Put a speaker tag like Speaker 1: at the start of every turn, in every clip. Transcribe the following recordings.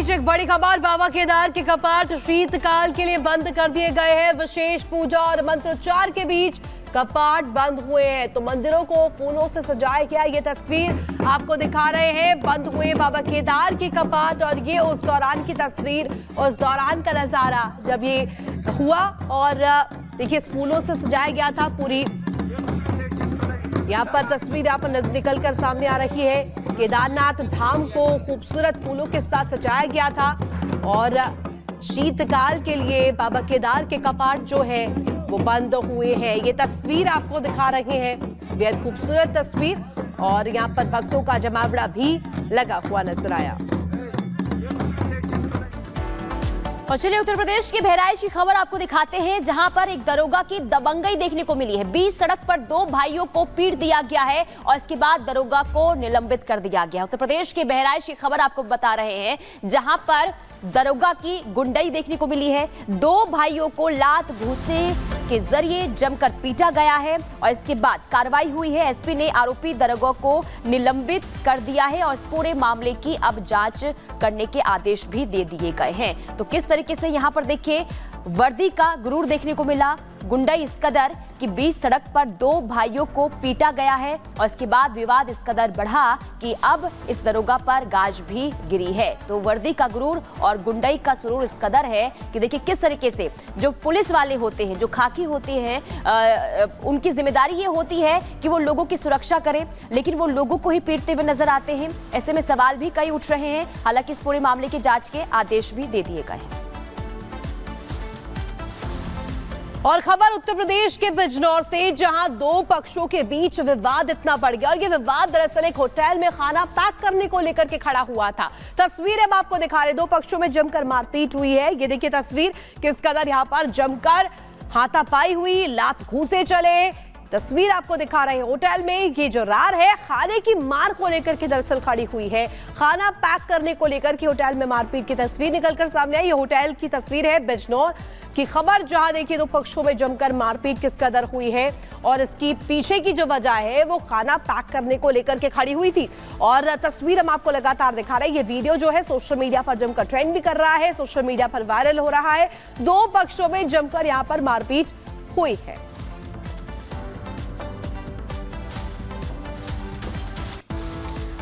Speaker 1: बीच एक बड़ी खबर, बाबा केदार के कपाट शीतकाल के लिए बंद कर दिए गए हैं। विशेष पूजा और मंत्रोच्चार के बीच कपाट बंद हुए हैं, तो मंदिरों को फूलों से सजाया गया। ये तस्वीर आपको दिखा रहे हैं, बंद हुए बाबा केदार के कपाट, और ये उस दौरान की तस्वीर, उस दौरान का नजारा जब ये हुआ। और देखिए फूलों से सजाया गया था पूरी, यहाँ पर तस्वीर यहाँ पर निकल कर सामने आ रही है। केदारनाथ धाम को खूबसूरत फूलों के साथ सजाया गया था और शीतकाल के लिए बाबा केदार के कपाट जो है वो बंद हुए हैं। ये तस्वीर आपको दिखा रहे हैं, बेहद खूबसूरत तस्वीर, और यहाँ पर भक्तों का जमावड़ा भी लगा हुआ नजर आया।
Speaker 2: और चलिए उत्तर प्रदेश के बहराइच की खबर आपको दिखाते हैं, जहां पर एक दरोगा की दबंगई देखने को मिली है। बीच सड़क पर 2 भाइयों को पीट दिया गया है और इसके बाद दरोगा को निलंबित कर दिया गया। उत्तर प्रदेश के बहराइच की खबर आपको बता रहे हैं, जहां पर दरोगा की गुंडई देखने को मिली है। 2 भाइयों को लात घूंसे के जरिए जमकर पीटा गया है और इसके बाद कार्रवाई हुई है। एसपी ने आरोपी दरोगा को निलंबित कर दिया है और इस पूरे मामले की अब जांच करने के आदेश भी दे दिए गए हैं। तो किस तरीके से यहाँ पर देखिए वर्दी का गुरूर देखने को मिला, गुंडई इस कदर कि बीच सड़क पर 2 भाइयों को पीटा गया है और इसके बाद विवाद इस कदर बढ़ा कि अब इस दरोगा पर गाज भी गिरी है। तो वर्दी का गुरूर और गुंडई का सुरूर इस कदर है कि देखिए किस तरीके से जो पुलिस वाले होते हैं, जो खाकी होते हैं, उनकी जिम्मेदारी ये होती है कि वो लोगों की सुरक्षा करें, लेकिन वो लोगों को ही पीटते हुए नजर आते हैं। ऐसे में सवाल भी कई उठ रहे हैं। हालांकि इस पूरे मामले की जांच के आदेश भी दे दिए गए हैं।
Speaker 1: और खबर उत्तर प्रदेश के बिजनौर से, जहां 2 पक्षों के बीच विवाद इतना बढ़ गया, और ये विवाद दरअसल एक होटल में खाना पैक करने को लेकर के खड़ा हुआ था। तस्वीर अब आपको दिखा रहे, 2 पक्षों में जमकर मारपीट हुई है। ये देखिए तस्वीर, किस कदर यहां पर जमकर हाथापाई हुई, लात घूंसे चले। तस्वीर आपको दिखा रहे हैं होटल में ये जो रार है खाने की मार को लेकर के दरअसल खड़ी हुई है। खाना पैक करने को लेकर के होटल में मारपीट की तस्वीर निकलकर सामने आई। ये होटल की तस्वीर है बिजनौर की खबर, जहां देखिए 2 पक्षों में जमकर मारपीट किस कदर हुई है और इसकी पीछे की जो वजह है वो खाना पैक करने को लेकर के खड़ी हुई थी। और तस्वीर हम आपको लगातार दिखा रहे हैं। ये वीडियो जो है सोशल मीडिया पर जमकर ट्रेंड भी कर रहा है, सोशल मीडिया पर वायरल हो रहा है। 2 पक्षों में जमकर यहाँ पर मारपीट हुई है।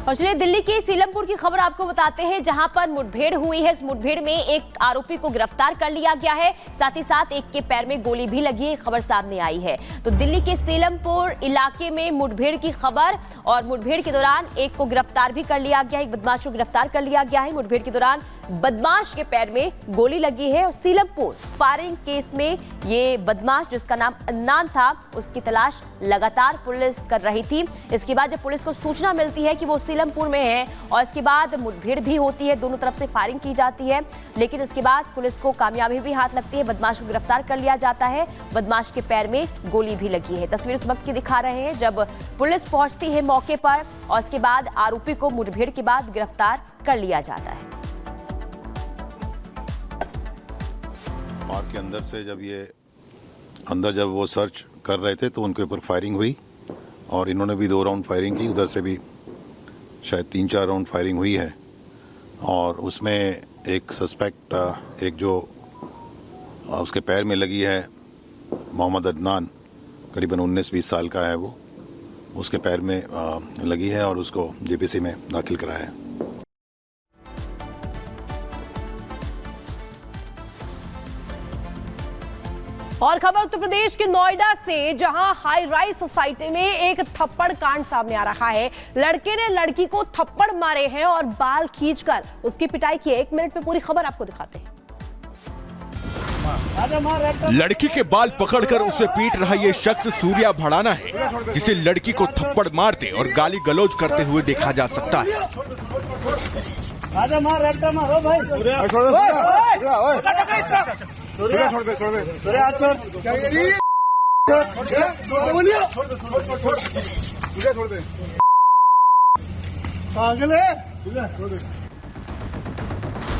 Speaker 2: और चलिए दिल्ली के सीलमपुर की खबर आपको बताते हैं, जहां पर मुठभेड़ हुई है। इस मुठभेड़ में एक आरोपी को गिरफ्तार कर लिया गया है, साथ ही साथ एक के पैर में गोली भी लगी है, खबर सामने आई है। तो दिल्ली के सीलमपुर इलाके में मुठभेड़ की खबर, और मुठभेड़ के दौरान एक को गिरफ्तार भी कर लिया गया है, एक बदमाश को गिरफ्तार कर लिया गया है। मुठभेड़ के दौरान बदमाश के पैर में गोली लगी है और सीलमपुर फायरिंग केस में ये बदमाश जिसका नाम अन्नान था, उसकी तलाश लगातार पुलिस कर रही थी। इसके बाद जब पुलिस को सूचना मिलती है कि वो सीलमपुर में है और इसके बाद मुठभेड़ भी होती है, दोनों तरफ से फायरिंग की जाती है, लेकिन इसके बाद पुलिस को कामयाबी भी हाथ लगती है, बदमाश को गिरफ्तार कर लिया जाता है। बदमाश के पैर में गोली भी लगी है। तस्वीर उस वक्त की दिखा रहे हैं जब पुलिस पहुंचती है मौके पर और इसके बाद आरोपी को मुठभेड़ के बाद गिरफ्तार कर लिया जाता है।
Speaker 3: पार्क के अंदर से जब वो सर्च कर रहे थे तो उनके ऊपर फायरिंग हुई और इन्होंने भी 2 राउंड फायरिंग की, उधर से भी शायद 3-4 राउंड फायरिंग हुई है। और उसमें एक सस्पेक्ट, एक जो उसके पैर में लगी है, मोहम्मद अदनान, करीबन 19-20 साल का है वो, उसके पैर में लगी है और उसको जेपीसी में दाखिल कराया है।
Speaker 1: और खबर उत्तर प्रदेश के नोएडा से, जहां हाई राइज सोसाइटी में एक थप्पड़ कांड सामने आ रहा है। लड़के ने लड़की को थप्पड़ मारे हैं और बाल खींचकर उसकी पिटाई की। 1 मिनट में पूरी खबर आपको दिखाते हैं।
Speaker 4: लड़की के बाल पकड़कर उसे पीट रहा ये शख्स सूर्या भड़ाना है, जिसे लड़की को थप्पड़ मारते और गाली गलौज करते हुए देखा जा सकता है।
Speaker 5: छोड़ दे।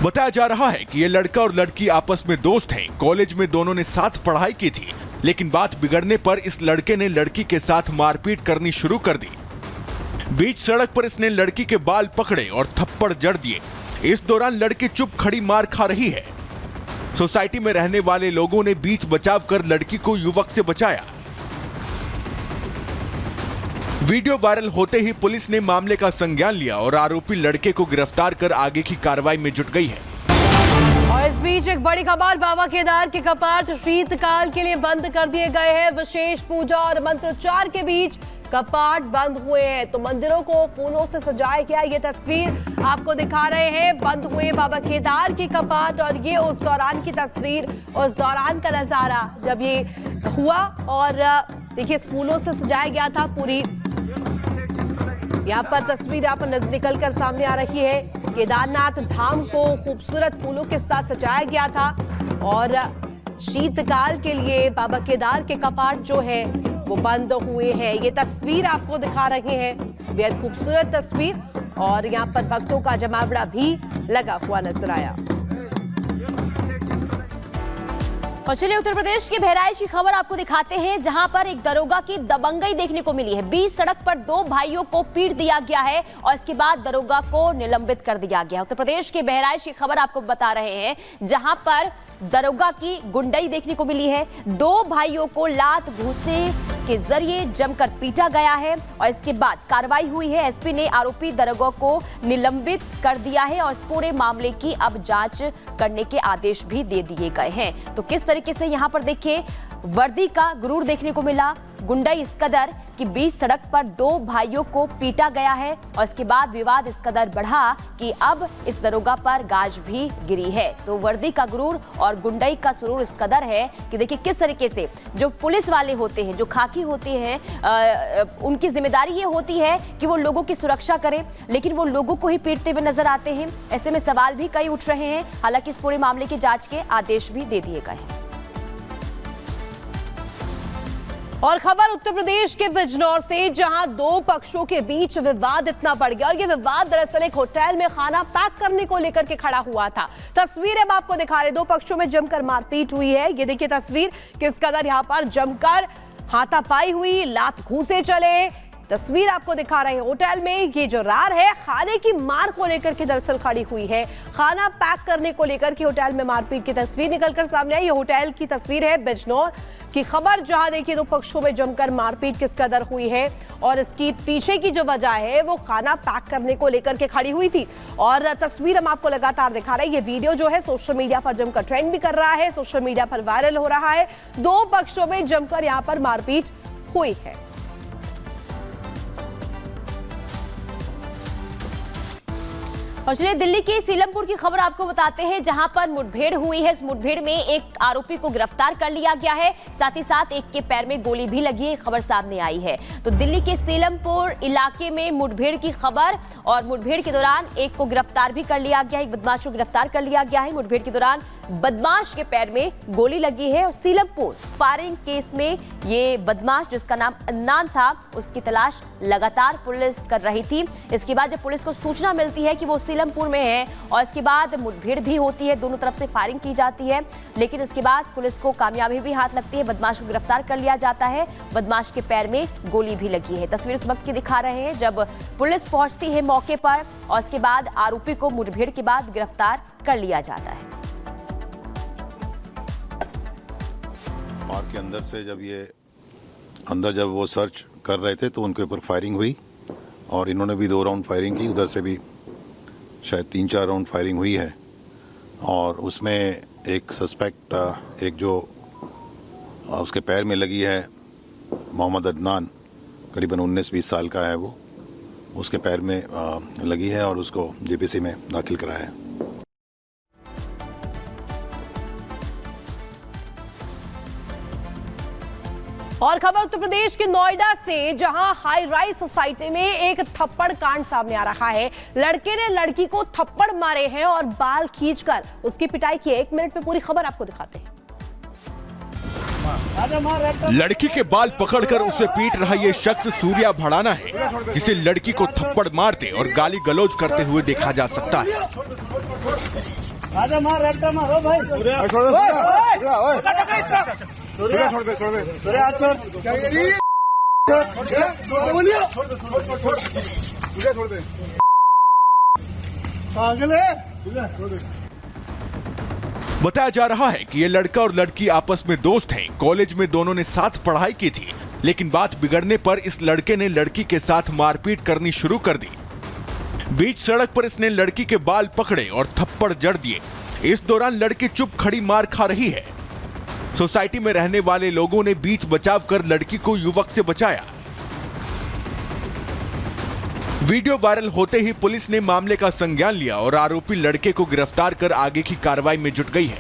Speaker 4: बताया जा रहा है कि ये लड़का और लड़की आपस में दोस्त हैं। कॉलेज में दोनों ने साथ पढ़ाई की थी, लेकिन बात बिगड़ने पर इस लड़के ने लड़की के साथ मारपीट करनी शुरू कर दी। बीच सड़क पर इसने लड़की के बाल पकड़े और थप्पड़ जड़ दिए। इस दौरान लड़की चुप खड़ी मार खा रही है। सोसाइटी में रहने वाले लोगों ने बीच बचाव कर लड़की को युवक से बचाया। वीडियो वायरल होते ही पुलिस ने मामले का संज्ञान लिया और आरोपी लड़के को गिरफ्तार कर आगे की कार्रवाई में जुट गई है।
Speaker 1: और इस बीच एक बड़ी खबर, बाबा केदार के कपाट शीतकाल के लिए बंद कर दिए गए हैं। विशेष पूजा और मंत्रोच्चार के बीच कपाट बंद हुए हैं, तो मंदिरों को फूलों से सजाया गया। ये तस्वीर आपको दिखा रहे हैं, बंद हुए बाबा केदार के कपाट, और ये उस दौरान की तस्वीर, उस दौरान का नजारा जब ये हुआ। और देखिए, इस फूलों से सजाया गया था पूरी। यहाँ पर तस्वीर यहाँ पर निकल कर सामने आ रही है। केदारनाथ धाम को खूबसूरत फूलों के साथ सजाया गया था और शीतकाल के लिए बाबा केदार के कपाट जो है वो बंद हुए हैं। ये तस्वीर आपको दिखा रहे हैं, बेहद खूबसूरत तस्वीर, और यहाँ पर भक्तों का जमावड़ा भी लगा हुआ नजर आया।
Speaker 2: और चलिए उत्तर प्रदेश के बहराइच की खबर आपको दिखाते हैं, जहां पर एक दरोगा की दबंगई देखने को मिली है। बीच सड़क पर 2 भाइयों को पीट दिया गया है और इसके बाद दरोगा को निलंबित कर दिया गया। उत्तर प्रदेश के बहराइच की खबर आपको बता रहे हैं, जहां पर दरोगा की गुंडई देखने को मिली है। 2 भाइयों को लात घूंसे के जरिए जमकर पीटा गया है और इसके बाद कार्रवाई हुई है। एसपी ने आरोपी दरोगा को निलंबित कर दिया है और इस पूरे मामले की अब जांच करने के आदेश भी दे दिए गए हैं। तो किस तरीके से यहाँ पर देखिए, वर्दी का गुरूर देखने को मिला, गुंडाई इस कदर कि बीच सड़क पर 2 भाइयों को पीटा गया है और इसके बाद विवाद इस कदर बढ़ा कि अब इस दरोगा पर गाज भी गिरी है। तो वर्दी का गुरूर और गुंडाई का सुरूर इस कदर है कि देखिए किस तरीके से जो पुलिस वाले होते हैं, जो खाकी होते हैं, उनकी जिम्मेदारी ये होती है कि वो लोगों की सुरक्षा करें, लेकिन वो लोगों को ही पीटते हुए नजर आते हैं। ऐसे में सवाल भी कई उठ रहे हैं। हालांकि इस पूरे मामले की जांच के आदेश भी दे दिए गए हैं।
Speaker 1: और खबर उत्तर प्रदेश के बिजनौर से, जहां 2 पक्षों के बीच विवाद इतना बढ़ गया, और ये विवाद दरअसल एक होटल में खाना पैक करने को लेकर के खड़ा हुआ था। तस्वीर अब आपको दिखा रहे, 2 पक्षों में जमकर मारपीट हुई है। ये देखिए तस्वीर, किस कदर यहाँ पर जमकर हाथापाई हुई, लात घूंसे चले। तस्वीर आपको दिखा रहे हैं, होटल में ये जो रार है खाने की मार को लेकर के दरअसल खड़ी हुई है। खाना पैक करने को लेकर के होटल में मारपीट की तस्वीर निकलकर सामने आई। ये होटल की तस्वीर है, बिजनौर की खबर, जहां देखिए 2 पक्षों में जमकर मारपीट किस कदर हुई है और इसकी पीछे की जो वजह है वो खाना पैक करने को लेकर के खड़ी हुई थी। और तस्वीर हम आपको लगातार दिखा रहे हैं। ये वीडियो जो है सोशल मीडिया पर जमकर ट्रेंड भी कर रहा है, सोशल मीडिया पर वायरल हो रहा है। 2 पक्षों में जमकर यहाँ पर मारपीट हुई है।
Speaker 2: और चलिए दिल्ली के सीलमपुर की खबर आपको बताते हैं, जहां पर मुठभेड़ हुई है। इस मुठभेड़ में एक आरोपी को गिरफ्तार कर लिया गया है, साथ ही साथ एक के पैर में गोली भी लगी है, खबर सामने आई है। तो दिल्ली के सीलमपुर इलाके में मुठभेड़ की खबर, और मुठभेड़ के दौरान एक को गिरफ्तार भी कर लिया गया है, एक बदमाश को गिरफ्तार कर लिया गया है। मुठभेड़ के दौरान बदमाश के पैर में गोली लगी है और सीलमपुर फायरिंग केस में ये बदमाश, जिसका नाम अन्नान था, उसकी तलाश लगातार पुलिस कर रही थी। इसके बाद जब पुलिस को सूचना मिलती है कि वो सीलमपुर में है और इसके बाद मुठभेड़ भी होती है, दोनों तरफ से फायरिंग की जाती है, लेकिन इसके बाद पुलिस को कामयाबी भी हाथ लगती है, बदमाश को गिरफ्तार कर लिया जाता है। बदमाश के पैर में गोली भी लगी है। तस्वीर उस वक्त की दिखा रहे हैं जब पुलिस पहुंचती है मौके पर और इसके बाद आरोपी को मुठभेड़ के बाद गिरफ्तार कर लिया जाता है।
Speaker 3: कार के अंदर से जब वो सर्च कर रहे थे तो उनके ऊपर फायरिंग हुई और इन्होंने भी 2 राउंड फायरिंग की, उधर से भी शायद 3-4 राउंड फायरिंग हुई है। और उसमें एक सस्पेक्ट, एक जो उसके पैर में लगी है, मोहम्मद अदनान, करीबन 19-20 साल का है वो, उसके पैर में लगी है और उसको जीपीसी में दाखिल कराया है।
Speaker 1: और खबर उत्तर प्रदेश के नोएडा से, जहां हाई राइज सोसाइटी में एक थप्पड़ कांड सामने आ रहा है। लड़के ने लड़की को थप्पड़ मारे हैं और बाल खींचकर उसकी पिटाई की। 1 मिनट में पूरी खबर आपको दिखाते हैं।
Speaker 4: लड़की के बाल पकड़कर उसे पीट रहा ये शख्स सूर्या भड़ाना है, जिसे लड़की को थप्पड़ मारते और गाली गलौज करते हुए देखा जा सकता है।
Speaker 5: छोड़ दे पागल है।
Speaker 4: बताया जा रहा है कि ये लड़का और लड़की आपस में दोस्त हैं। कॉलेज में दोनों ने साथ पढ़ाई की थी, लेकिन बात बिगड़ने पर इस लड़के ने लड़की के साथ मारपीट करनी शुरू कर दी। बीच सड़क पर इसने लड़की के बाल पकड़े और थप्पड़ जड़ दिए। इस दौरान लड़की चुप खड़ी मार खा रही है। सोसाइटी में रहने वाले लोगों ने बीच बचाव कर लड़की को युवक से बचाया। वीडियो वायरल होते ही पुलिस ने मामले का संज्ञान लिया और आरोपी लड़के को गिरफ्तार कर आगे की कार्रवाई में जुट गई है।